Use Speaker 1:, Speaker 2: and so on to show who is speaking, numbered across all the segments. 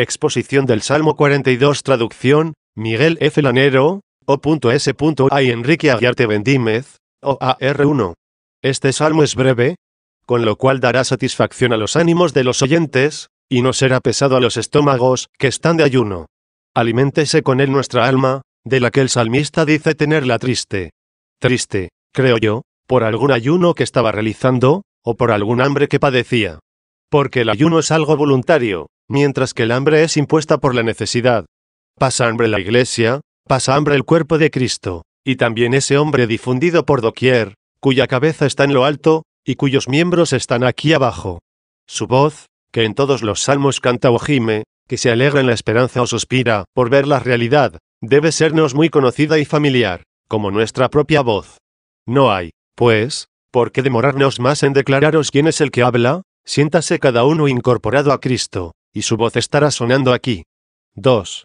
Speaker 1: Exposición del Salmo 42. Traducción, Miguel F. Lanero, O.S.A. y Enrique Aguiarte Bendímez, OAR1. Este salmo es breve, con lo cual dará satisfacción a los ánimos de los oyentes, y no será pesado a los estómagos, que están de ayuno. Aliméntese con él nuestra alma, de la que el salmista dice tenerla triste. Triste, creo yo, por algún ayuno que estaba realizando, o por algún hambre que padecía. Porque el ayuno es algo voluntario, mientras que el hambre es impuesta por la necesidad. Pasa hambre la iglesia, pasa hambre el cuerpo de Cristo, y también ese hombre difundido por doquier, cuya cabeza está en lo alto, y cuyos miembros están aquí abajo. Su voz, que en todos los salmos canta o gime, que se alegra en la esperanza o suspira por ver la realidad, debe sernos muy conocida y familiar, como nuestra propia voz. No hay, pues, por qué demorarnos más en declararos quién es el que habla. Siéntase cada uno incorporado a Cristo, y su voz estará sonando aquí. 2.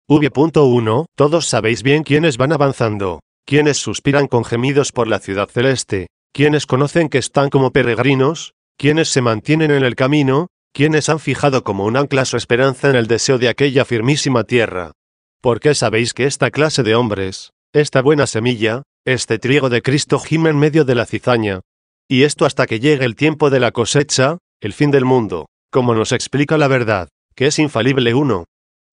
Speaker 1: V.1. Todos sabéis bien quiénes van avanzando, quienes suspiran con gemidos por la ciudad celeste, quienes conocen que están como peregrinos, quienes se mantienen en el camino, quienes han fijado como un ancla su esperanza en el deseo de aquella firmísima tierra. Porque sabéis que esta clase de hombres, esta buena semilla, este trigo de Cristo gime en medio de la cizaña. Y esto hasta que llegue el tiempo de la cosecha, el fin del mundo, como nos explica la verdad, que es infalible 1.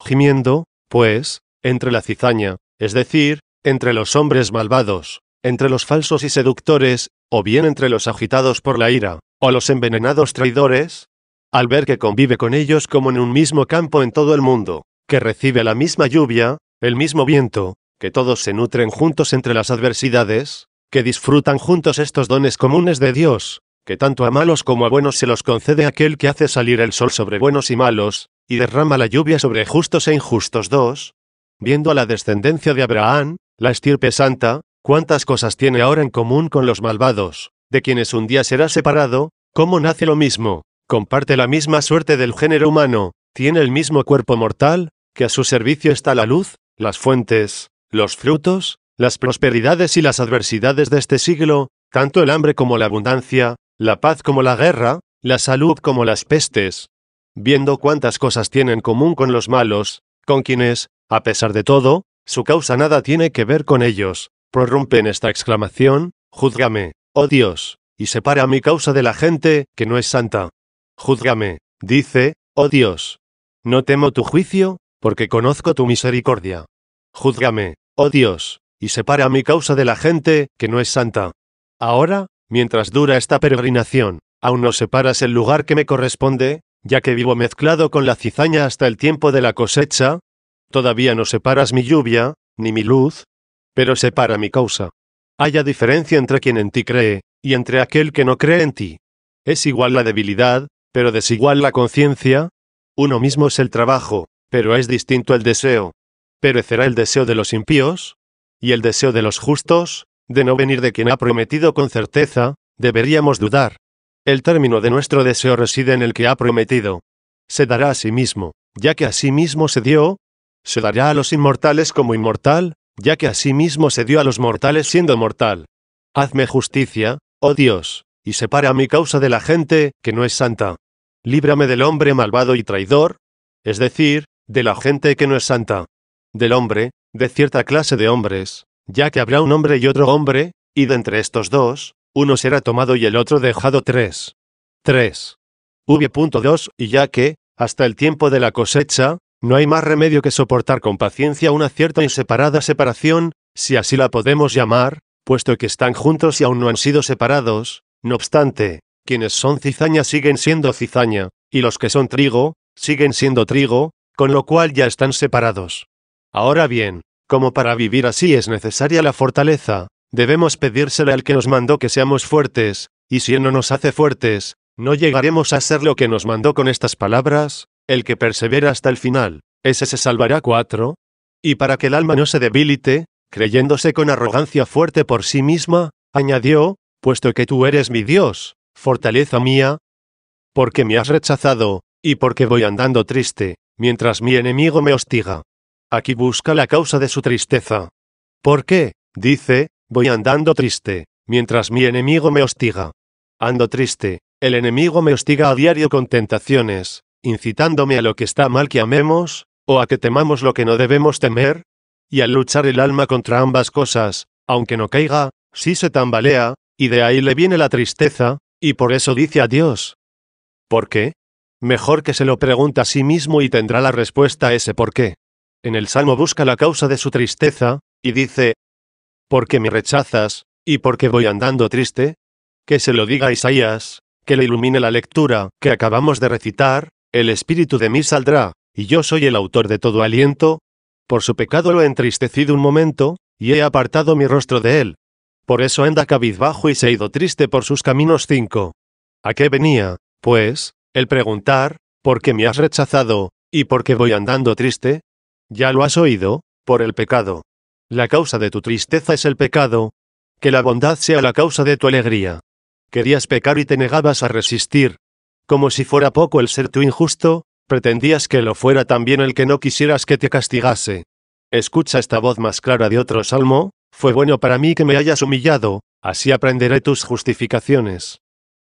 Speaker 1: Gimiendo, pues, entre la cizaña, es decir, entre los hombres malvados, entre los falsos y seductores, o bien entre los agitados por la ira, o los envenenados traidores, al ver que convive con ellos como en un mismo campo en todo el mundo, que recibe la misma lluvia, el mismo viento, que todos se nutren juntos entre las adversidades, que disfrutan juntos estos dones comunes de Dios, que tanto a malos como a buenos se los concede aquel que hace salir el sol sobre buenos y malos, y derrama la lluvia sobre justos e injustos. 2. Viendo a la descendencia de Abraham, la estirpe santa, cuántas cosas tiene ahora en común con los malvados, de quienes un día será separado, cómo nace lo mismo, comparte la misma suerte del género humano, tiene el mismo cuerpo mortal, que a su servicio está la luz, las fuentes, los frutos, las prosperidades y las adversidades de este siglo, tanto el hambre como la abundancia, la paz como la guerra, la salud como las pestes. Viendo cuántas cosas tiene en común con los malos, con quienes, a pesar de todo, su causa nada tiene que ver con ellos, prorrumpe en esta exclamación: júzgame, oh Dios, y separa a mi causa de la gente que no es santa. Júzgame, dice, oh Dios. No temo tu juicio, porque conozco tu misericordia. Júzgame, oh Dios, y separa a mi causa de la gente que no es santa. Ahora, mientras dura esta peregrinación, aún no separas el lugar que me corresponde, ya que vivo mezclado con la cizaña hasta el tiempo de la cosecha. Todavía no separas mi lluvia, ni mi luz, pero separa mi causa. Haya diferencia entre quien en ti cree, y entre aquel que no cree en ti. Es igual la debilidad, pero desigual la conciencia. Uno mismo es el trabajo, pero es distinto el deseo. ¿Perecerá el deseo de los impíos? ¿Y el deseo de los justos? De no venir de quien ha prometido con certeza, deberíamos dudar. El término de nuestro deseo reside en el que ha prometido. Se dará a sí mismo, ya que a sí mismo se dio. Se dará a los inmortales como inmortal, ya que a sí mismo se dio a los mortales siendo mortal. Hazme justicia, oh Dios, y separa a mi causa de la gente que no es santa. Líbrame del hombre malvado y traidor, es decir, de la gente que no es santa. Del hombre, de cierta clase de hombres, ya que habrá un hombre y otro hombre, y de entre estos dos, uno será tomado y el otro dejado. 3. V.2. Y ya que, hasta el tiempo de la cosecha, no hay más remedio que soportar con paciencia una cierta inseparada separación, si así la podemos llamar, puesto que están juntos y aún no han sido separados. No obstante, quienes son cizaña siguen siendo cizaña, y los que son trigo, siguen siendo trigo, con lo cual ya están separados. Ahora bien, como para vivir así es necesaria la fortaleza, debemos pedírsela al que nos mandó que seamos fuertes, y si Él no nos hace fuertes, no llegaremos a ser lo que nos mandó con estas palabras: el que persevera hasta el final, ese se salvará. 4. Y para que el alma no se debilite, creyéndose con arrogancia fuerte por sí misma, añadió: puesto que tú eres mi Dios, fortaleza mía, porque me has rechazado, y porque voy andando triste, mientras mi enemigo me hostiga. Aquí busca la causa de su tristeza. ¿Por qué? Dice, voy andando triste, mientras mi enemigo me hostiga. Ando triste, el enemigo me hostiga a diario con tentaciones, incitándome a lo que está mal que amemos, o a que temamos lo que no debemos temer, y al luchar el alma contra ambas cosas, aunque no caiga, sí se tambalea, y de ahí le viene la tristeza, y por eso dice adiós. ¿Por qué? Mejor que se lo pregunte a sí mismo y tendrá la respuesta a ese por qué. En el Salmo busca la causa de su tristeza, y dice, ¿por qué me rechazas, y por qué voy andando triste? Que se lo diga a Isaías, que le ilumine la lectura que acabamos de recitar, el espíritu de mí saldrá, y yo soy el autor de todo aliento. Por su pecado lo he entristecido un momento, y he apartado mi rostro de él. Por eso anda cabizbajo y se ha ido triste por sus caminos. 5. ¿A qué venía, pues, el preguntar, ¿por qué me has rechazado, y por qué voy andando triste? Ya lo has oído, por el pecado. La causa de tu tristeza es el pecado. Que la bondad sea la causa de tu alegría. Querías pecar y te negabas a resistir. Como si fuera poco el ser tú injusto, pretendías que lo fuera también el que no quisieras que te castigase. Escucha esta voz más clara de otro salmo, fue bueno para mí que me hayas humillado, así aprenderé tus justificaciones.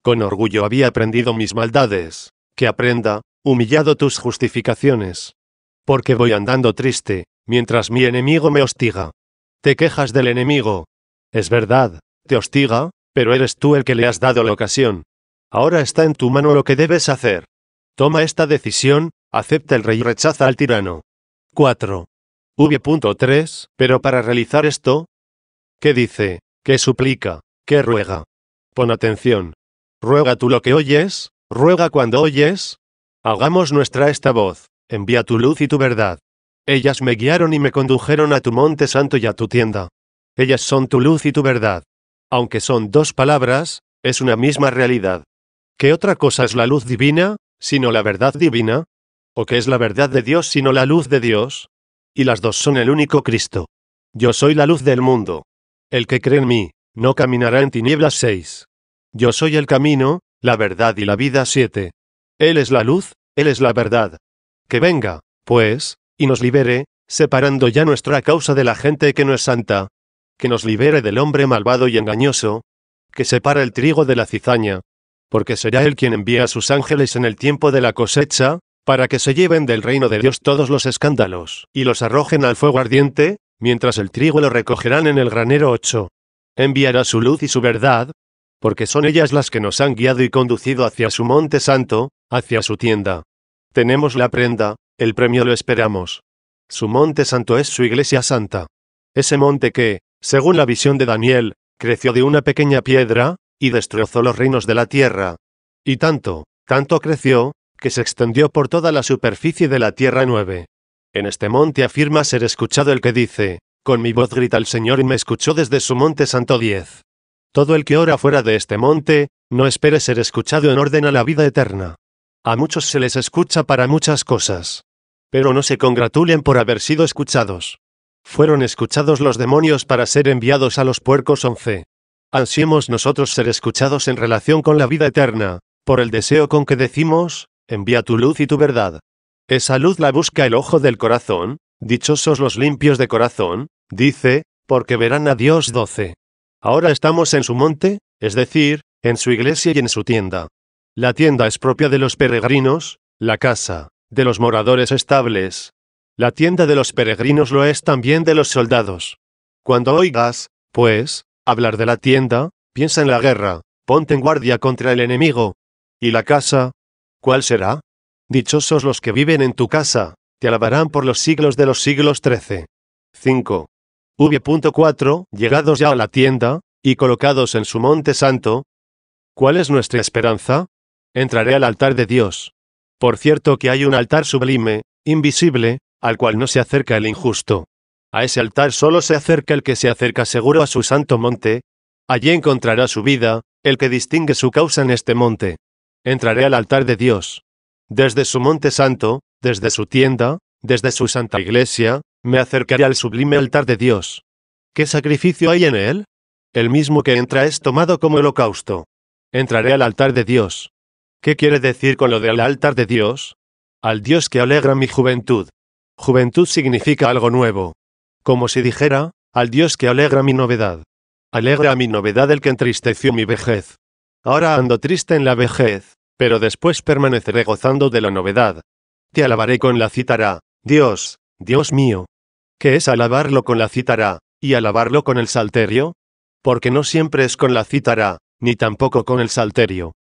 Speaker 1: Con orgullo había aprendido mis maldades, que aprenda, humillado tus justificaciones. Porque voy andando triste, mientras mi enemigo me hostiga. Te quejas del enemigo. Es verdad, te hostiga, pero eres tú el que le has dado la ocasión. Ahora está en tu mano lo que debes hacer. Toma esta decisión, acepta el rey y rechaza al tirano. 4. V.3. Pero para realizar esto, ¿qué dice? ¿Qué suplica? ¿Qué ruega? Pon atención. Ruega tú lo que oyes, ruega cuando oyes. Hagamos nuestra esta voz, envía tu luz y tu verdad. Ellas me guiaron y me condujeron a tu monte santo y a tu tienda. Ellas son tu luz y tu verdad. Aunque son dos palabras, es una misma realidad. ¿Qué otra cosa es la luz divina, sino la verdad divina? ¿O qué es la verdad de Dios sino la luz de Dios? Y las dos son el único Cristo. Yo soy la luz del mundo. El que cree en mí, no caminará en tinieblas. 6. Yo soy el camino, la verdad y la vida. 7. Él es la luz, Él es la verdad. Que venga, pues, y nos libere, separando ya nuestra causa de la gente que no es santa. Que nos libere del hombre malvado y engañoso, que separa el trigo de la cizaña, porque será Él quien envía a sus ángeles en el tiempo de la cosecha, para que se lleven del reino de Dios todos los escándalos, y los arrojen al fuego ardiente, mientras el trigo lo recogerán en el granero. 8. Enviará su luz y su verdad, porque son ellas las que nos han guiado y conducido hacia su monte santo, hacia su tienda. Tenemos la prenda, el premio lo esperamos. Su monte santo es su iglesia santa. Ese monte que, según la visión de Daniel, creció de una pequeña piedra, y destrozó los reinos de la tierra. Y tanto creció, que se extendió por toda la superficie de la tierra. 9. En este monte afirma ser escuchado el que dice, con mi voz grita el Señor y me escuchó desde su monte santo. 10. Todo el que ora fuera de este monte, no espere ser escuchado en orden a la vida eterna. A muchos se les escucha para muchas cosas. Pero no se congratulen por haber sido escuchados. Fueron escuchados los demonios para ser enviados a los puercos. 11. Ansiemos nosotros ser escuchados en relación con la vida eterna, por el deseo con que decimos, envía tu luz y tu verdad. Esa luz la busca el ojo del corazón, dichosos los limpios de corazón, dice, porque verán a Dios. 12. Ahora estamos en su monte, es decir, en su iglesia y en su tienda. La tienda es propia de los peregrinos, la casa, de los moradores estables. La tienda de los peregrinos lo es también de los soldados. Cuando oigas, pues, hablar de la tienda, piensa en la guerra, ponte en guardia contra el enemigo. ¿Y la casa? ¿Cuál será? Dichosos los que viven en tu casa, te alabarán por los siglos de los siglos. 13. 5. V.4. Llegados ya a la tienda, y colocados en su monte santo. ¿Cuál es nuestra esperanza? Entraré al altar de Dios. Por cierto que hay un altar sublime, invisible, al cual no se acerca el injusto. A ese altar solo se acerca el que se acerca seguro a su santo monte. Allí encontrará su vida, el que distingue su causa en este monte. Entraré al altar de Dios. Desde su monte santo, desde su tienda, desde su santa iglesia, me acercaré al sublime altar de Dios. ¿Qué sacrificio hay en él? El mismo que entra es tomado como holocausto. Entraré al altar de Dios. ¿Qué quiere decir con lo del altar de Dios? Al Dios que alegra mi juventud. Juventud significa algo nuevo. Como si dijera, al Dios que alegra mi novedad. Alegra mi novedad el que entristeció mi vejez. Ahora ando triste en la vejez, pero después permaneceré gozando de la novedad. Te alabaré con la cítara, Dios, Dios mío. ¿Qué es alabarlo con la cítara, y alabarlo con el salterio? Porque no siempre es con la cítara, ni tampoco con el salterio.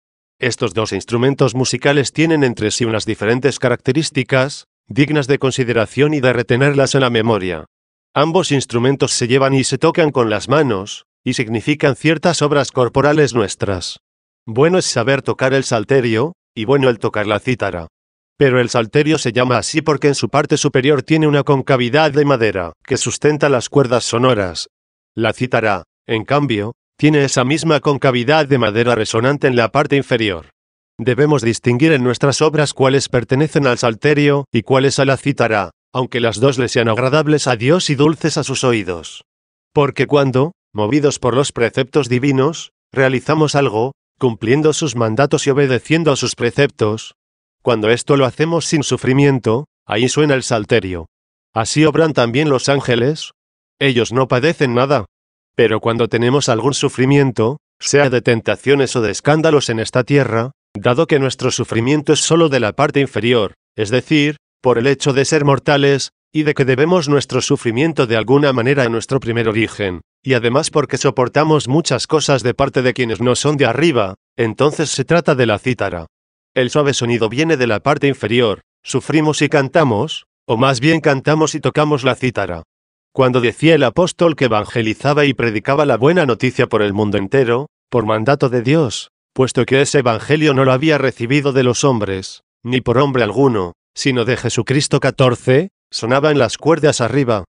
Speaker 1: Estos dos instrumentos musicales tienen entre sí unas diferentes características, dignas de consideración y de retenerlas en la memoria. Ambos instrumentos se llevan y se tocan con las manos, y significan ciertas obras corporales nuestras. Bueno es saber tocar el salterio, y bueno el tocar la cítara. Pero el salterio se llama así porque en su parte superior tiene una concavidad de madera, que sustenta las cuerdas sonoras. La cítara, en cambio, tiene esa misma concavidad de madera resonante en la parte inferior. Debemos distinguir en nuestras obras cuáles pertenecen al salterio y cuáles a la cítara, aunque las dos le sean agradables a Dios y dulces a sus oídos. Porque cuando, movidos por los preceptos divinos, realizamos algo, cumpliendo sus mandatos y obedeciendo a sus preceptos, cuando esto lo hacemos sin sufrimiento, ahí suena el salterio. Así obran también los ángeles. Ellos no padecen nada. Pero cuando tenemos algún sufrimiento, sea de tentaciones o de escándalos en esta tierra, dado que nuestro sufrimiento es solo de la parte inferior, es decir, por el hecho de ser mortales, y de que debemos nuestro sufrimiento de alguna manera a nuestro primer origen, y además porque soportamos muchas cosas de parte de quienes no son de arriba, entonces se trata de la cítara. El suave sonido viene de la parte inferior, sufrimos y cantamos, o más bien cantamos y tocamos la cítara. Cuando decía el apóstol que evangelizaba y predicaba la buena noticia por el mundo entero, por mandato de Dios, puesto que ese evangelio no lo había recibido de los hombres, ni por hombre alguno, sino de Jesucristo 14, sonaba en las cuerdas arriba.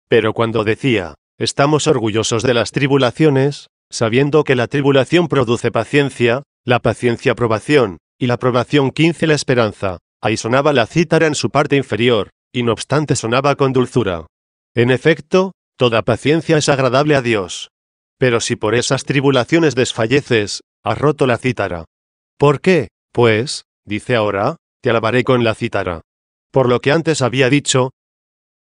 Speaker 1: Pero cuando decía, estamos orgullosos de las tribulaciones, sabiendo que la tribulación produce paciencia, la paciencia aprobación, y la aprobación 15 la esperanza, ahí sonaba la cítara en su parte inferior, y no obstante sonaba con dulzura. En efecto, toda paciencia es agradable a Dios. Pero si por esas tribulaciones desfalleces, has roto la cítara. ¿Por qué? Pues, dice ahora, te alabaré con la cítara. Por lo que antes había dicho,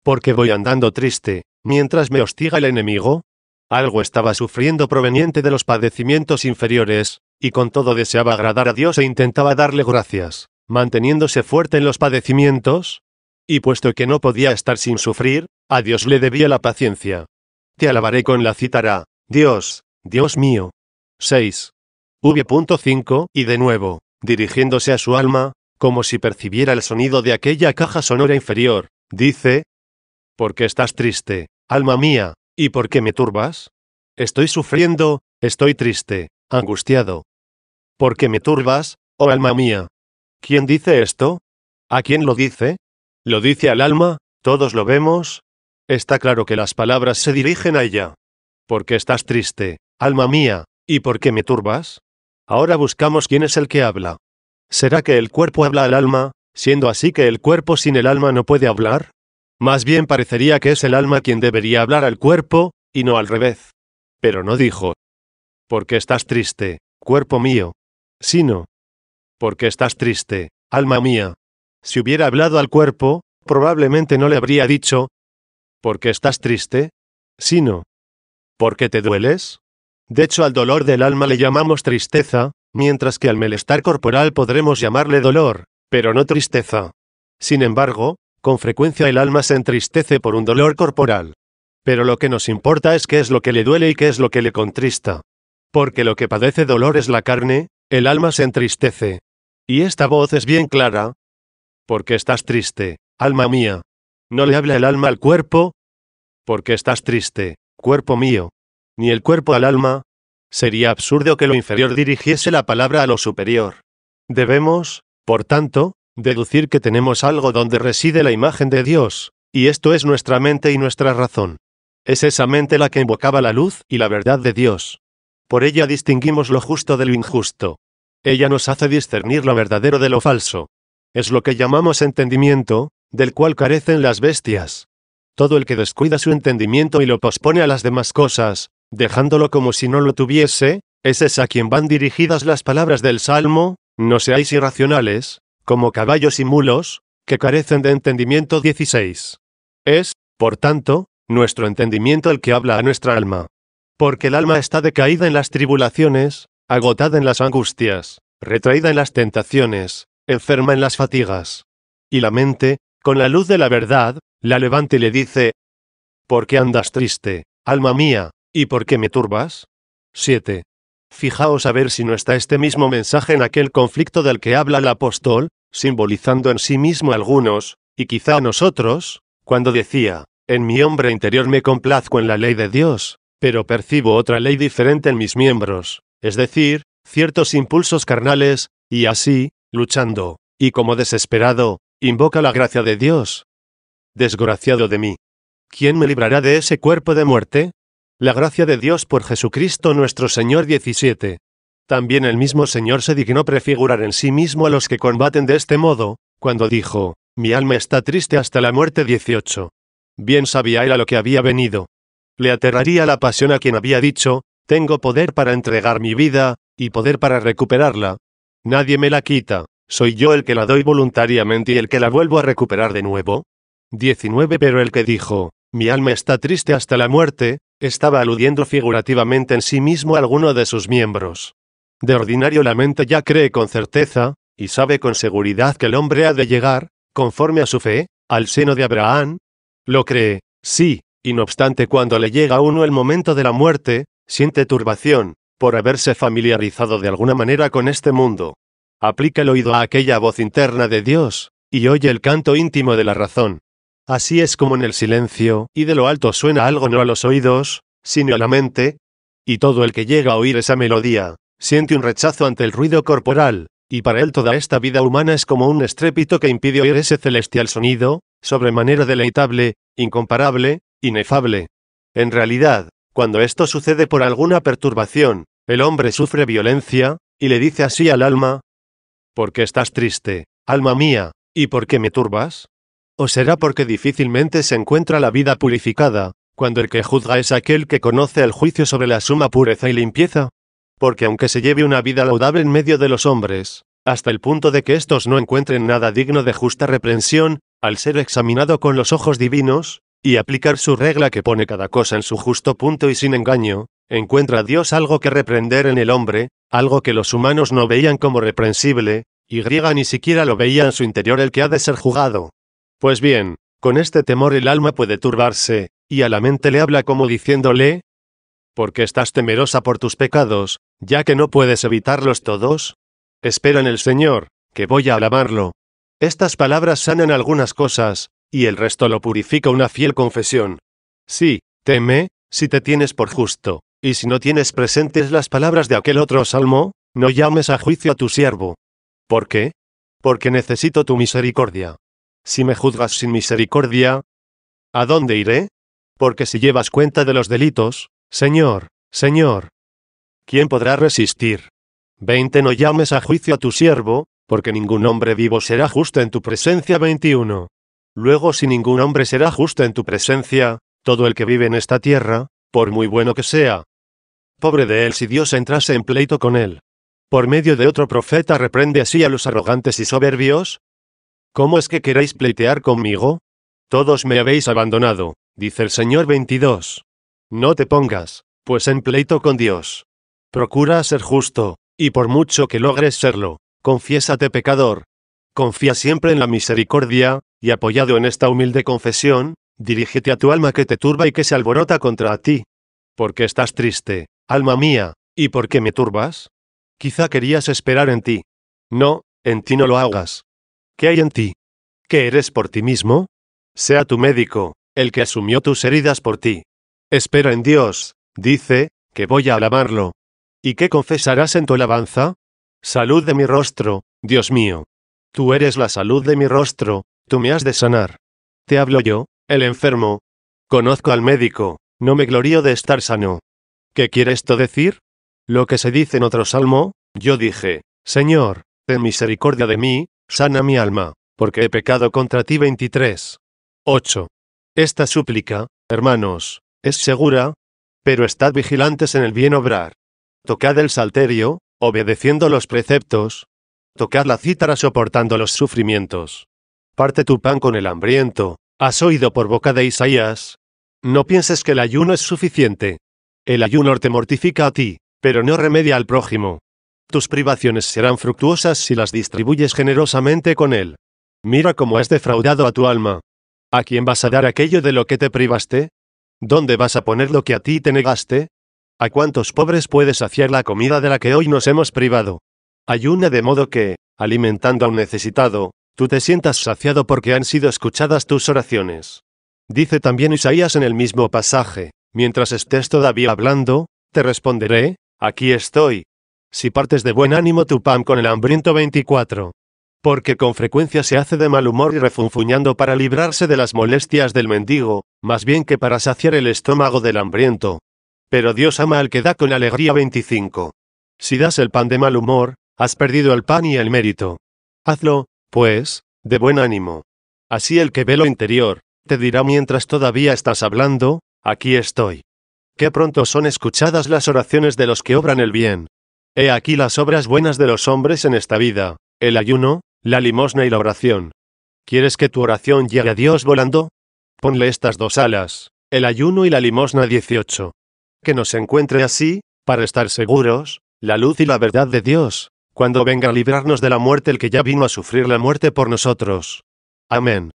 Speaker 1: porque voy andando triste, mientras me hostiga el enemigo. Algo estaba sufriendo proveniente de los padecimientos inferiores, y con todo deseaba agradar a Dios e intentaba darle gracias, manteniéndose fuerte en los padecimientos. Y puesto que no podía estar sin sufrir, a Dios le debía la paciencia. Te alabaré con la cítara, Dios, Dios mío. 6. V.5, y de nuevo, dirigiéndose a su alma, como si percibiera el sonido de aquella caja sonora inferior, dice, ¿por qué estás triste, alma mía, y por qué me turbas? Estoy sufriendo, estoy triste, angustiado. ¿Por qué me turbas, oh alma mía? ¿Quién dice esto? ¿A quién lo dice? ¿Lo dice al alma? ¿Todos lo vemos? Está claro que las palabras se dirigen a ella. ¿Por qué estás triste, alma mía, y por qué me turbas? Ahora buscamos quién es el que habla. ¿Será que el cuerpo habla al alma, siendo así que el cuerpo sin el alma no puede hablar? Más bien parecería que es el alma quien debería hablar al cuerpo, y no al revés. Pero no dijo, ¿por qué estás triste, cuerpo mío? Sino, ¿por qué estás triste, alma mía? Si hubiera hablado al cuerpo, probablemente no le habría dicho, ¿por qué estás triste? Sino, ¿por qué te dueles? De hecho, al dolor del alma le llamamos tristeza, mientras que al malestar corporal podremos llamarle dolor, pero no tristeza. Sin embargo, con frecuencia el alma se entristece por un dolor corporal. Pero lo que nos importa es qué es lo que le duele y qué es lo que le contrista. Porque lo que padece dolor es la carne, el alma se entristece. Y esta voz es bien clara. ¿Por qué estás triste, alma mía? ¿No le habla el alma al cuerpo? ¿Por qué estás triste, cuerpo mío? Ni el cuerpo al alma. Sería absurdo que lo inferior dirigiese la palabra a lo superior. Debemos, por tanto, deducir que tenemos algo donde reside la imagen de Dios, y esto es nuestra mente y nuestra razón. Es esa mente la que invocaba la luz y la verdad de Dios. Por ella distinguimos lo justo de lo injusto. Ella nos hace discernir lo verdadero de lo falso. Es lo que llamamos entendimiento, del cual carecen las bestias. Todo el que descuida su entendimiento y lo pospone a las demás cosas, dejándolo como si no lo tuviese, ese es a quien van dirigidas las palabras del Salmo, no seáis irracionales, como caballos y mulos, que carecen de entendimiento 16. Es, por tanto, nuestro entendimiento el que habla a nuestra alma. Porque el alma está decaída en las tribulaciones, agotada en las angustias, retraída en las tentaciones, enferma en las fatigas. Y la mente, con la luz de la verdad, la levanta y le dice: ¿por qué andas triste, alma mía, y por qué me turbas? 7. Fijaos a ver si no está este mismo mensaje en aquel conflicto del que habla el apóstol, simbolizando en sí mismo a algunos, y quizá a nosotros, cuando decía: en mi hombre interior me complazco en la ley de Dios, pero percibo otra ley diferente en mis miembros, es decir, ciertos impulsos carnales, y así, luchando, y como desesperado, invoca la gracia de Dios. Desgraciado de mí. ¿Quién me librará de ese cuerpo de muerte? La gracia de Dios por Jesucristo nuestro Señor. 17. También el mismo Señor se dignó prefigurar en sí mismo a los que combaten de este modo, cuando dijo: mi alma está triste hasta la muerte. 18. Bien sabía él a lo que había venido. Le aterraría la pasión a quien había dicho: tengo poder para entregar mi vida, y poder para recuperarla. Nadie me la quita, soy yo el que la doy voluntariamente y el que la vuelvo a recuperar de nuevo. 19. Pero el que dijo: mi alma está triste hasta la muerte, estaba aludiendo figurativamente en sí mismo a alguno de sus miembros. De ordinario la mente ya cree con certeza, y sabe con seguridad que el hombre ha de llegar, conforme a su fe, al seno de Abraham. Lo cree, sí, y no obstante cuando le llega a uno el momento de la muerte, siente turbación, por haberse familiarizado de alguna manera con este mundo. Aplica el oído a aquella voz interna de Dios, y oye el canto íntimo de la razón. Así es como en el silencio y de lo alto suena algo no a los oídos, sino a la mente, y todo el que llega a oír esa melodía, siente un rechazo ante el ruido corporal, y para él toda esta vida humana es como un estrépito que impide oír ese celestial sonido, sobremanera deleitable, incomparable, inefable. En realidad, cuando esto sucede por alguna perturbación, el hombre sufre violencia, y le dice así al alma: ¿por qué estás triste, alma mía, y por qué me turbas? ¿O será porque difícilmente se encuentra la vida purificada, cuando el que juzga es aquel que conoce el juicio sobre la suma pureza y limpieza? Porque aunque se lleve una vida laudable en medio de los hombres, hasta el punto de que éstos no encuentren nada digno de justa reprensión, al ser examinado con los ojos divinos, y aplicar su regla que pone cada cosa en su justo punto y sin engaño, encuentra Dios algo que reprender en el hombre, algo que los humanos no veían como reprensible, y ni siquiera lo veía en su interior el que ha de ser juzgado. Pues bien, con este temor el alma puede turbarse, y a la mente le habla como diciéndole: ¿por qué estás temerosa por tus pecados, ya que no puedes evitarlos todos? Espera en el Señor, que voy a alabarlo. Estas palabras sanan algunas cosas, y el resto lo purifica una fiel confesión. Sí, teme, si te tienes por justo, y si no tienes presentes las palabras de aquel otro salmo, no llames a juicio a tu siervo. ¿Por qué? Porque necesito tu misericordia. Si me juzgas sin misericordia, ¿a dónde iré? Porque si llevas cuenta de los delitos, Señor, Señor, ¿quién podrá resistir? 20. No llames a juicio a tu siervo, porque ningún hombre vivo será justo en tu presencia. 21. Luego si ningún hombre será justo en tu presencia, todo el que vive en esta tierra, por muy bueno que sea, pobre de él si Dios entrase en pleito con él. Por medio de otro profeta reprende así a los arrogantes y soberbios: ¿cómo es que queréis pleitear conmigo? Todos me habéis abandonado, dice el Señor. 22. No te pongas, pues, en pleito con Dios. Procura ser justo, y por mucho que logres serlo, confiésate pecador. Confía siempre en la misericordia, y apoyado en esta humilde confesión, dirígete a tu alma que te turba y que se alborota contra ti. ¿Por qué estás triste, alma mía, y por qué me turbas? Quizá querías esperar en ti. No, en ti no lo hagas. ¿Qué hay en ti? ¿Qué eres por ti mismo? Sea tu médico, el que asumió tus heridas por ti. Espera en Dios, dice, que voy a alabarlo. ¿Y qué confesarás en tu alabanza? Salud de mi rostro, Dios mío. Tú eres la salud de mi rostro, tú me has de sanar. Te hablo yo, el enfermo. Conozco al médico, no me glorío de estar sano. ¿Qué quiere esto decir? Lo que se dice en otro salmo: yo dije: Señor, ten misericordia de mí, sana mi alma, porque he pecado contra ti. 23. 8. Esta súplica, hermanos, es segura, pero estad vigilantes en el bien obrar. Tocad el salterio, obedeciendo los preceptos. Tocad la cítara soportando los sufrimientos. Parte tu pan con el hambriento. Has oído por boca de Isaías. No pienses que el ayuno es suficiente. El ayuno te mortifica a ti, pero no remedia al prójimo. Tus privaciones serán fructuosas si las distribuyes generosamente con él. Mira cómo has defraudado a tu alma. ¿A quién vas a dar aquello de lo que te privaste? ¿Dónde vas a poner lo que a ti te negaste? ¿A cuántos pobres puedes saciar la comida de la que hoy nos hemos privado? Ayuna de modo que, alimentando a un necesitado, tú te sientas saciado porque han sido escuchadas tus oraciones. Dice también Isaías en el mismo pasaje, mientras estés todavía hablando, te responderé, aquí estoy. Si partes de buen ánimo tu pan con el hambriento 24. Porque con frecuencia se hace de mal humor y refunfuñando para librarse de las molestias del mendigo, más bien que para saciar el estómago del hambriento. Pero Dios ama al que da con alegría 25. Si das el pan de mal humor, has perdido el pan y el mérito. Hazlo, pues, de buen ánimo. Así el que ve lo interior, te dirá mientras todavía estás hablando, aquí estoy. Qué pronto son escuchadas las oraciones de los que obran el bien. He aquí las obras buenas de los hombres en esta vida, el ayuno, la limosna y la oración. ¿Quieres que tu oración llegue a Dios volando? Ponle estas dos alas, el ayuno y la limosna 18. Que nos encuentre así, para estar seguros, la luz y la verdad de Dios, cuando venga a librarnos de la muerte el que ya vino a sufrir la muerte por nosotros. Amén.